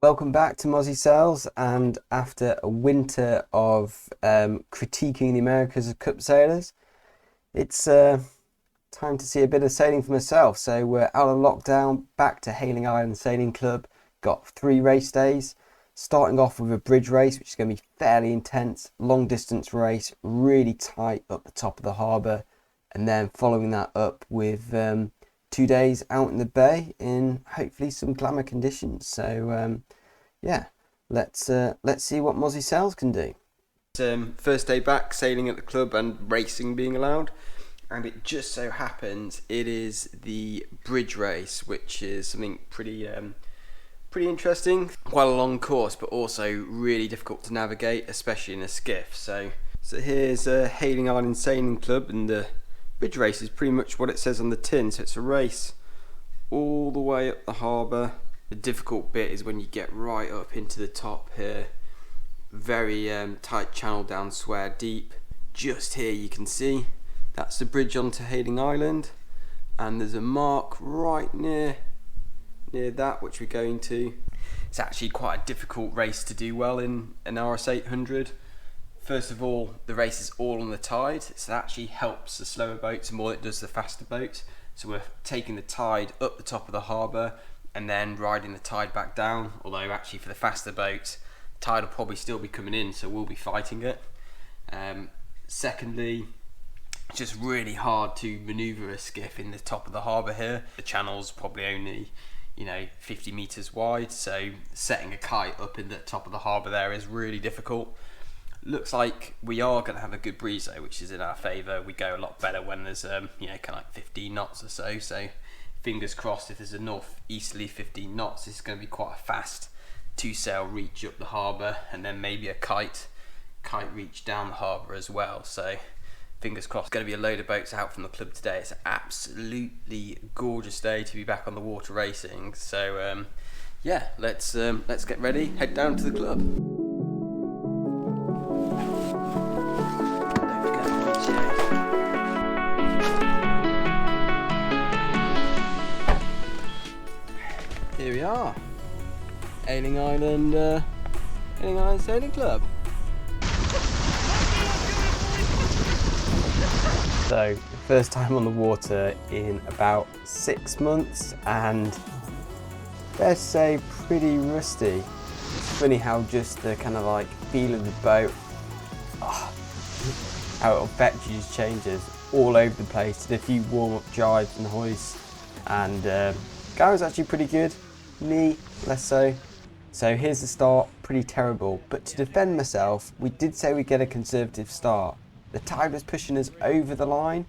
Welcome back to Mozzy Sails, and after a winter of critiquing the Americas of Cup sailors, it's time to see a bit of sailing for myself. So we're out of lockdown, back to Hayling Island Sailing Club. Got 3 race days, starting off with a bridge race, which is going to be fairly intense, long distance race, really tight up the top of the harbour, and then following that up with 2 days out in the bay in hopefully some glamour conditions. So yeah, let's see what Mozzy Sails can do. First day back sailing at the club and racing being allowed, and it just so happens it is the bridge race, which is something pretty interesting. Quite a long course, but also really difficult to navigate, especially in a skiff. So here's Hayling Island Sailing Club, and the bridge race is pretty much what it says on the tin. So it's a race all the way up the harbour. The difficult bit is when you get right up into the top here. Very tight channel down Swear Deep. Just here you can see that's the bridge onto Hayling Island, and there's a mark right near that which we're going to. It's actually quite a difficult race to do well in an RS 800. First of all, the race is all on the tide, so that actually helps the slower boats more than it does the faster boats. So we're taking the tide up the top of the harbour and then riding the tide back down, although actually for the faster boats, the tide will probably still be coming in, so we'll be fighting it. Secondly, it's just really hard to manoeuvre a skiff in the top of the harbour here. The channel's probably only 50 metres wide, so setting a kite up in the top of the harbour there is really difficult. Looks like we are going to have a good breeze though, which is in our favour. We go a lot better when there's kind of like 15 knots or so. So fingers crossed, if there's a north-easterly 15 knots, it's going to be quite a fast 2-sail reach up the harbour, and then maybe a kite reach down the harbour as well. So fingers crossed. Going to be a load of boats out from the club today. It's an absolutely gorgeous day to be back on the water racing. So yeah, let's get ready, head down to the club. Here we are, Hayling Island Sailing Club. So, first time on the water in about 6 months, and let's say pretty rusty. It's funny how just the kind of like feel of the boat, how it affects you, just changes all over the place. Did a few warm-up jives and hoists, and guy was actually pretty good. Me, less so. So here's the start, pretty terrible. But to defend myself, we did say we'd get a conservative start. The tide was pushing us over the line,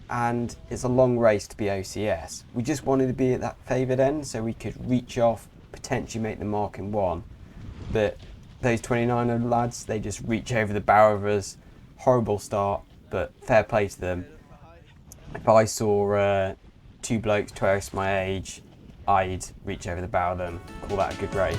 and it's a long race to be OCS. We just wanted to be at that favoured end so we could reach off, potentially make the mark in 1. But those 29er lads, they just reach over the bow of us. Horrible start, but fair play to them. If I saw 2 blokes twice my age, I'd reach over the bow of them, call that a good race.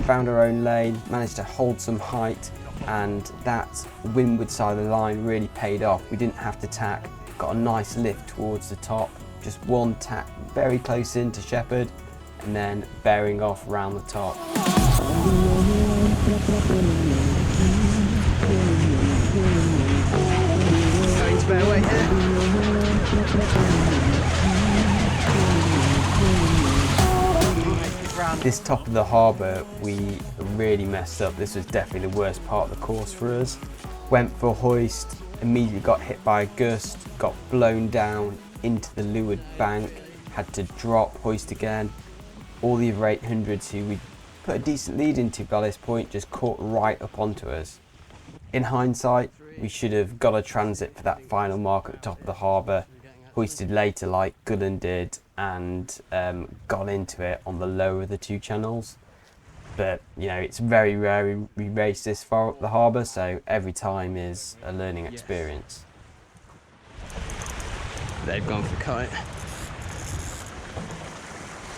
Found our own lane, managed to hold some height, and that windward side of the line really paid off. We didn't have to tack, got a nice lift towards the top, just one tack very close in to shepherd, and then bearing off round the top. Going to bear weight here. This top of the harbour, we really messed up. This was definitely the worst part of the course for us. Went for a hoist, immediately got hit by a gust, got blown down into the leeward bank, had to drop, hoist again. All the other 800s who we put a decent lead into by this point just caught right up onto us. In hindsight, we should have got a transit for that final mark at the top of the harbour, hoisted later like Gullen did, and got into it on the lower of the 2 channels. But it's very rare we race this far up the harbour, so every time is a learning experience. They've gone for kite.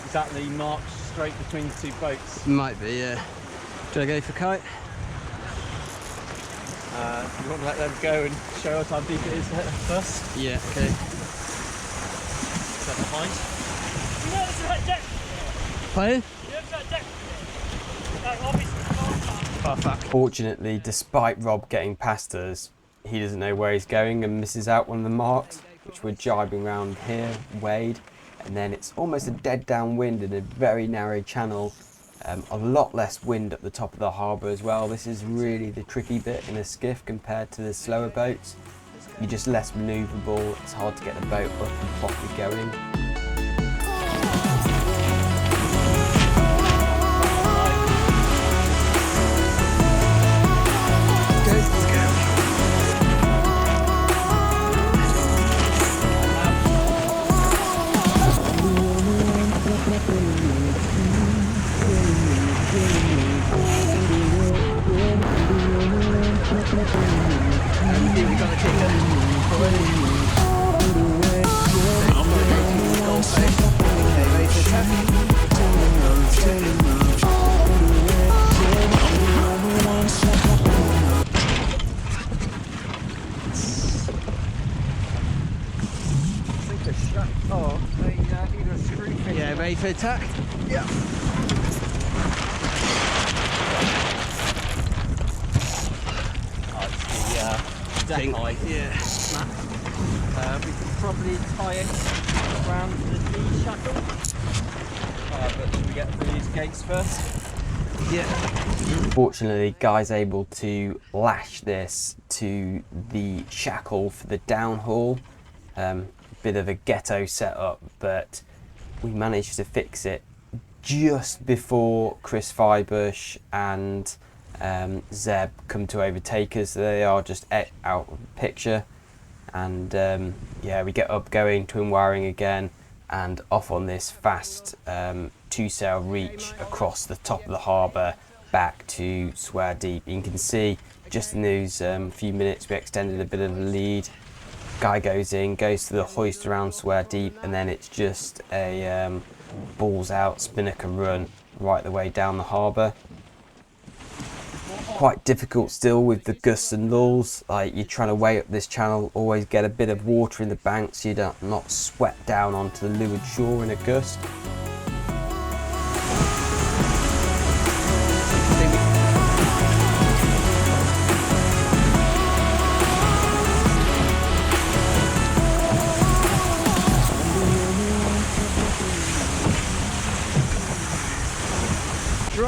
Is that the marked straight between the 2 boats? Might be, yeah. Do I go for kite? You want to let them go and show us how deep it is first? Yeah, okay. Is that behind? You know it's that deck. Pardon? You know it's that deck. Like obviously Perfect. Fortunately, despite Rob getting past us, he doesn't know where he's going and misses out one of the marks, which we're jibing around here, Wade, and then it's almost a dead downwind in a very narrow channel. A lot less wind at the top of the harbour as well. This is really the tricky bit in a skiff compared to the slower boats. You're just less manoeuvrable, it's hard to get the boat up and properly going. Yeah, ready for attack? Yeah. That's the deck height. Yeah. We can probably tie it around the D shackle. But should we get through these gates first? Yeah. Fortunately, Guy's able to lash this to the shackle for the downhaul. Bit of a ghetto setup, but we managed to fix it just before Chris Firebush and Zeb come to overtake us. They are just out of the picture, and yeah, we get up going, twin wiring again, and off on this fast two-sail reach across the top of the harbour back to Swear Deep. You can see just in those few minutes we extended a bit of a lead. Guy goes in, goes to the hoist around Swear Deep, and then it's just a balls out spinnaker run right the way down the harbour. Quite difficult still with the gusts and lulls. Like, you're trying to weigh up this channel, always get a bit of water in the bank so you don't not sweat down onto the leeward shore in a gust.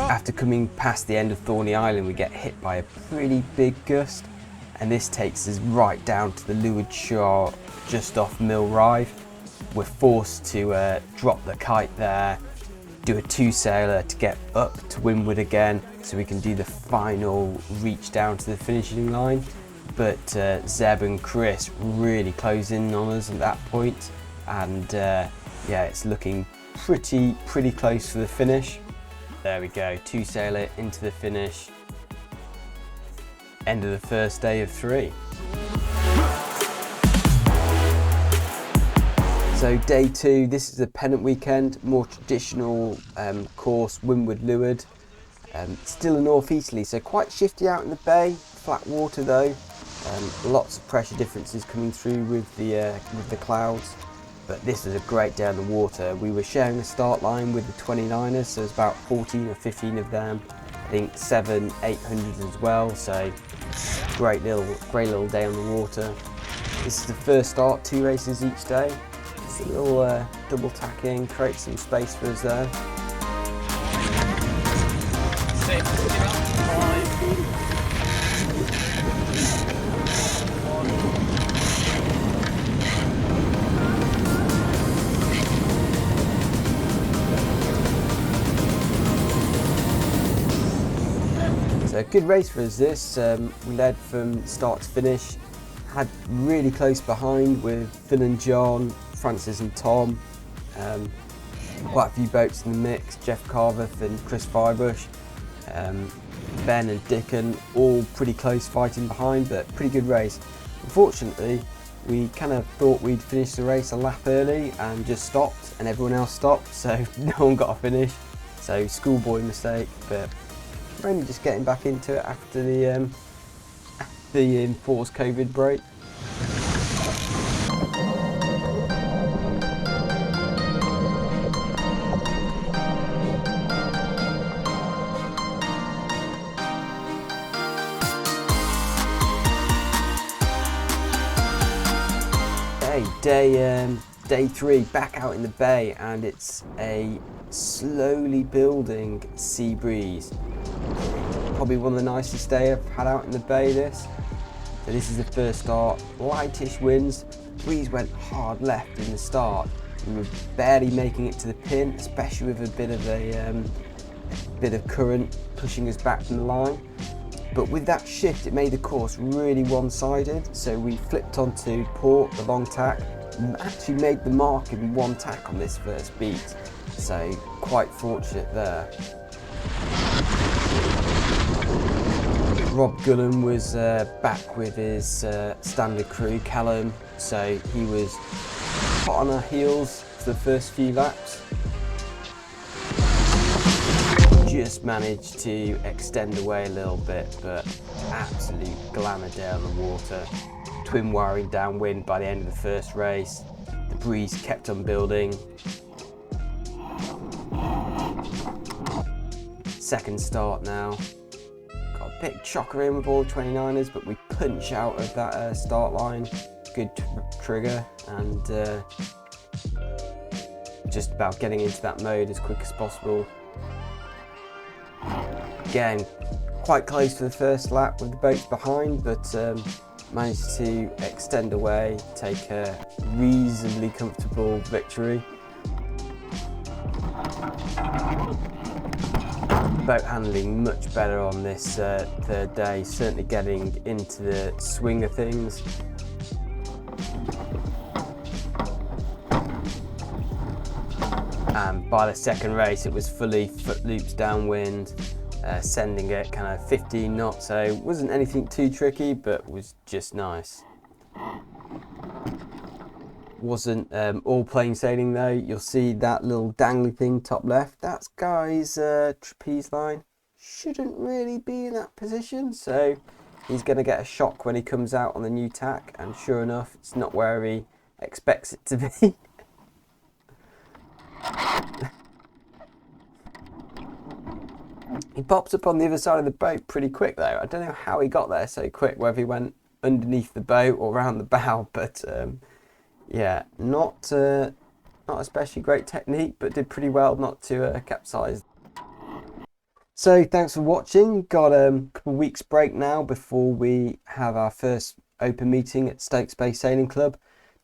After coming past the end of Thorney Island, we get hit by a pretty big gust, and this takes us right down to the leeward shore just off Mill Rive. We're forced to drop the kite there, do a two-sailer to get up to windward again so we can do the final reach down to the finishing line. But Zeb and Chris really close in on us at that point, and yeah, it's looking pretty close for the finish. There we go, two-sailer into the finish. End of the first day of 3. So day 2, this is a pennant weekend, more traditional course, windward leeward. Still a northeasterly, so quite shifty out in the bay, flat water though. Lots of pressure differences coming through with the clouds. But this was a great day on the water. We were sharing a start line with the 29ers, so there's about 14 or 15 of them. I think 7 800s as well, so great little day on the water. This is the first start, 2 races each day. It's a little double tacking, create some space for us there. 6, 5. So good race for us this. We led from start to finish. Had really close behind with Phil and John, Francis and Tom. Quite a few boats in the mix. Jeff Carverth and Chris Firebush. Ben and Dickon, all pretty close fighting behind, but pretty good race. Unfortunately, we kind of thought we'd finish the race a lap early and just stopped, and everyone else stopped, so no one got a finish. So schoolboy mistake, but we're only just getting back into it after the the enforced COVID break. Day 3 back out in the bay, and it's a slowly building sea breeze. Probably one of the nicest days I've had out in the bay this. So this is the first start, lightish winds, breeze went hard left in the start. We were barely making it to the pin, especially with a bit of current pushing us back from the line. But with that shift, it made the course really one-sided. So we flipped onto port, the long tack, and actually made the mark in one tack on this first beat. So quite fortunate there. Rob Gullum was back with his standard crew, Callum. So he was hot on our heels for the first few laps. Just managed to extend away a little bit, but absolute glamour day on the water. Twin wiring downwind by the end of the first race. The breeze kept on building. Second start now. Got a bit chocker in with all 29ers, but we punch out of that start line. Good trigger, and just about getting into that mode as quick as possible. Again, quite close to the first lap with the boats behind, but managed to extend away, take a reasonably comfortable victory. Boat handling much better on this third day, certainly getting into the swing of things. And by the second race, it was fully foot loops downwind, sending it kind of 15 knots, so it wasn't anything too tricky, but was just nice. Wasn't all plain sailing though. You'll see that little dangly thing top left, that's Guy's trapeze line. Shouldn't really be in that position, so he's going to get a shock when he comes out on the new tack, and sure enough, it's not where he expects it to be. He pops up on the other side of the boat pretty quick though. I don't know how he got there so quick, whether he went underneath the boat or around the bow, but yeah, not especially great technique, but did pretty well not to capsize. So thanks for watching. Got a couple of weeks break now before we have our first open meeting at Stokes Bay Sailing Club,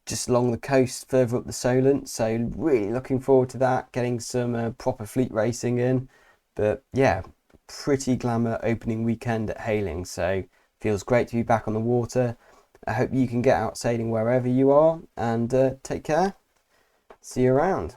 just along the coast further up the Solent. So really looking forward to that, getting some proper fleet racing in. But yeah, pretty glamour opening weekend at Hayling, so feels great to be back on the water. I hope you can get out sailing wherever you are, and take care. See you around.